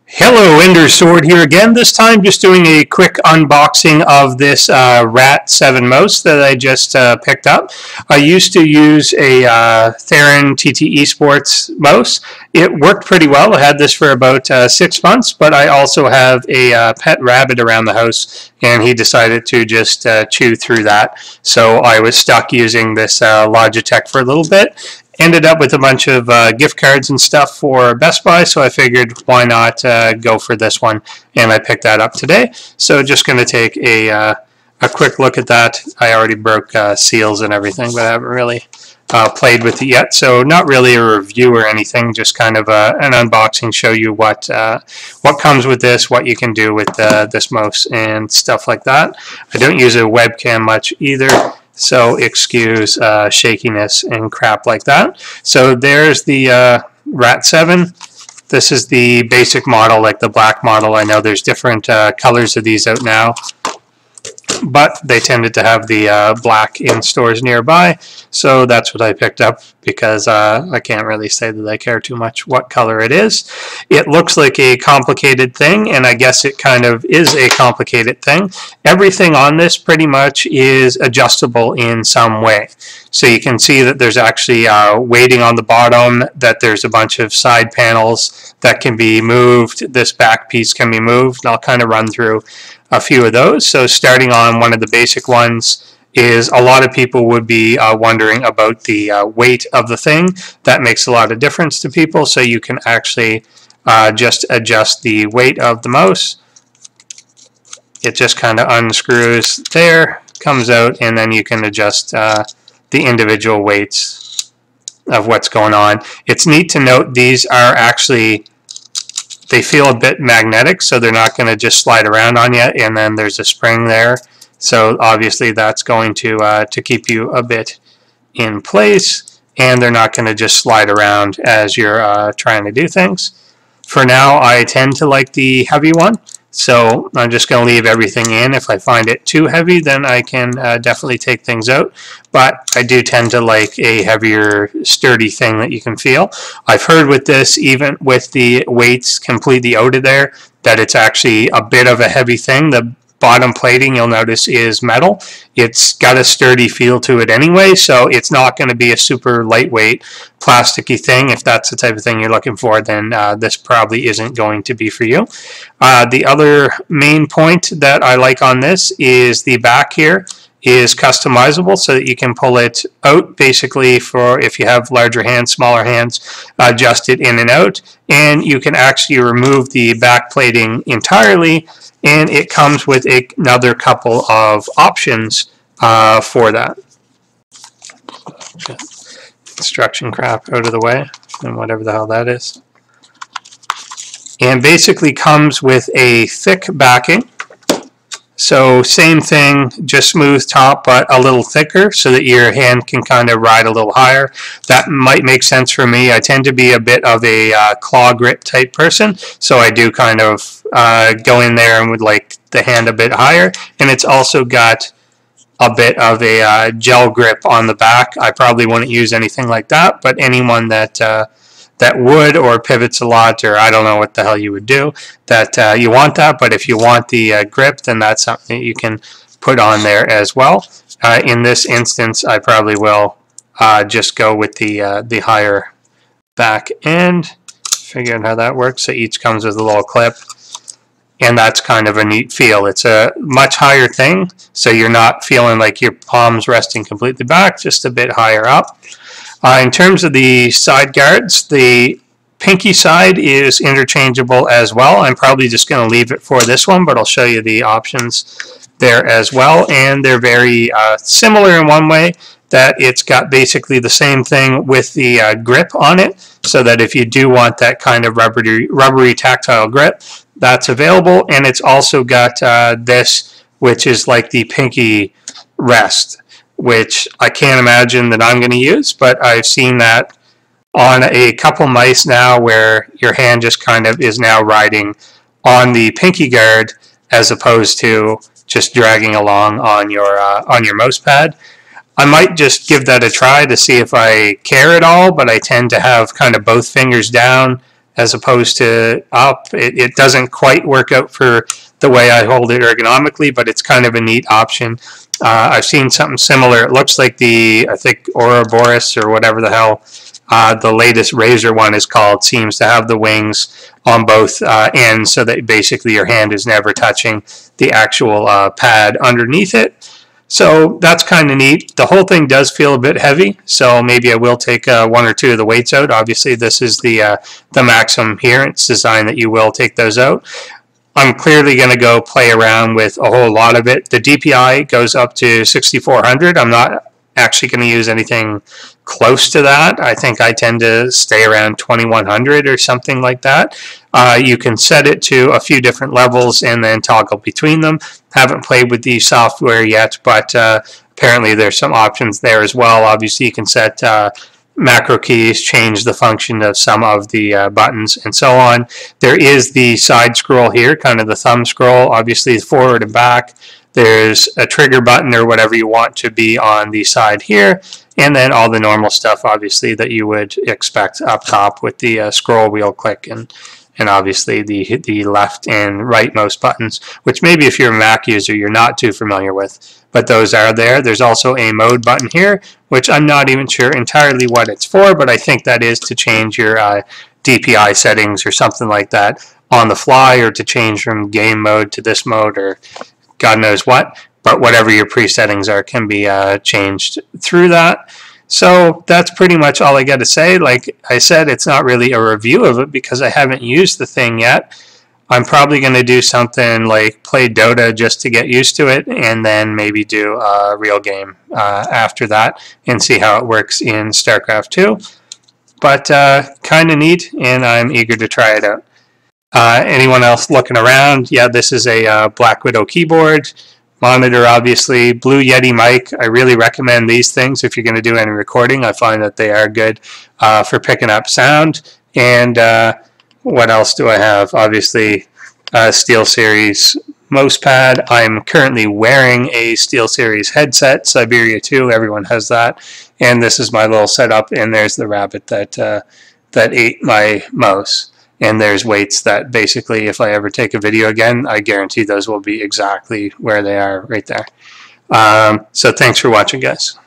Hello, Ender Sword here again. This time just doing a quick unboxing of this R.A.T 7 mouse that I just picked up. I used to use a Theron TT Esports mouse. It worked pretty well. I had this for about 6 months, but I also have a pet rabbit around the house, and he decided to just chew through that. So I was stuck using this Logitech for a little bit. Ended up with a bunch of gift cards and stuff for Best Buy, so I figured why not go for this one, and I picked that up today. So just going to take a quick look at that. I already broke seals and everything, but I haven't really played with it yet, so not really a review or anything, just kind of an unboxing, show you what comes with this, what you can do with this mouse and stuff like that. I don't use a webcam much either, so excuse shakiness and crap like that. So there's the R.A.T 7. This is the basic model, like the black model. I know there's different colors of these out now, but they tended to have the black in stores nearby, so that's what I picked up because I can't really say that I care too much what color it is. It looks like a complicated thing, and I guess it kind of is a complicated thing. Everything on this pretty much is adjustable in some way. So you can see that there's actually weighting on the bottom, that there's a bunch of side panels that can be moved. This back piece can be moved, and I'll kind of run through a few of those. So starting on one of the basic ones is a lot of people would be wondering about the weight of the thing. That makes a lot of difference to people, so you can actually just adjust the weight of the mouse. It just kind of unscrews there, comes out, and then you can adjust the individual weights of what's going on. It's neat to note these are actually, they feel a bit magnetic, so they're not going to just slide around on you, and then there's a spring there, so obviously that's going to keep you a bit in place, and they're not going to just slide around as you're trying to do things. For now, I tend to like the heavy one, so I'm just going to leave everything in. If I find it too heavy, then I can definitely take things out, but I do tend to like a heavier, sturdy thing that you can feel. I've heard with this, even with the weights completely out of there, that it's actually a bit of a heavy thing. The bottom plating, you'll notice, is metal. It's got a sturdy feel to it anyway, so it's not going to be a super lightweight plasticky thing. If that's the type of thing you're looking for, then this probably isn't going to be for you. The other main point that I like on this is the back here is customizable, so that you can pull it out basically for if you have larger hands, smaller hands, adjust it in and out, and you can actually remove the back plating entirely, and it comes with another couple of options for that. Instruction crap out of the way, and whatever the hell that is. And basically comes with a thick backing. So same thing, just smooth top, but a little thicker so that your hand can kind of ride a little higher. That might make sense for me. I tend to be a bit of a claw grip type person, so I do kind of go in there and would like the hand a bit higher. And it's also got a bit of a gel grip on the back. I probably wouldn't use anything like that, but anyone that that would, or pivots a lot, or I don't know what the hell you would do, that you want that, but if you want the grip, then that's something that you can put on there as well. In this instance, I probably will just go with the higher back end. Figure out how that works. So each comes with a little clip, and that's kind of a neat feel. It's a much higher thing, so you're not feeling like your palms resting completely back, just a bit higher up. In terms of the side guards, the pinky side is interchangeable as well. I'm probably just going to leave it for this one, but I'll show you the options there as well. And they're very similar in one way, that it's got basically the same thing with the grip on it, so that if you do want that kind of rubbery tactile grip, that's available. And it's also got this, which is like the pinky rest, which I can't imagine that I'm going to use, but I've seen that on a couple mice now where your hand just kind of is now riding on the pinky guard as opposed to just dragging along on your mouse pad. I might just give that a try to see if I care at all, but I tend to have kind of both fingers down as opposed to up. It doesn't quite work out for the way I hold it ergonomically, but it's kind of a neat option. I've seen something similar. It looks like I think Ouroboros or whatever the hell the latest Razer one is called, seems to have the wings on both ends, so that basically your hand is never touching the actual pad underneath it. So that's kind of neat. The whole thing does feel a bit heavy, so maybe I will take one or two of the weights out. Obviously, this is the maximum here. It's designed that you will take those out. I'm clearly going to go play around with a whole lot of it. The DPI goes up to 6400. I'm not actually going to use anything close to that. I think I tend to stay around 2100 or something like that. You can set it to a few different levels and then toggle between them. Haven't played with the software yet, but apparently there's some options there as well. Obviously you can set macro keys, change the function of some of the buttons, and so on. There is the side scroll here, kind of the thumb scroll, obviously forward and back. There's a trigger button or whatever you want to be on the side here, and then all the normal stuff, obviously, that you would expect up top with the scroll wheel click and obviously the left and rightmost buttons, which maybe if you're a Mac user you're not too familiar with, but those are there. There's also a mode button here, which I'm not even sure entirely what it's for, but I think that is to change your DPI settings or something like that on the fly, or to change from game mode to this mode, or God knows what, but whatever your presettings are can be changed through that. So that's pretty much all I got to say. Like I said, it's not really a review of it because I haven't used the thing yet. I'm probably going to do something like play Dota just to get used to it, and then maybe do a real game after that and see how it works in StarCraft 2. But kind of neat, and I'm eager to try it out. Anyone else looking around? Yeah, this is a Black Widow keyboard. Monitor, obviously. Blue Yeti mic. I really recommend these things if you're going to do any recording. I find that they are good for picking up sound. And what else do I have? Obviously, SteelSeries mouse pad. I'm currently wearing a SteelSeries headset, Siberia 2. Everyone has that. And this is my little setup. And there's the rabbit that ate my mouse. And there's weights that basically, if I ever take a video again, I guarantee those will be exactly where they are right there. So thanks for watching, guys.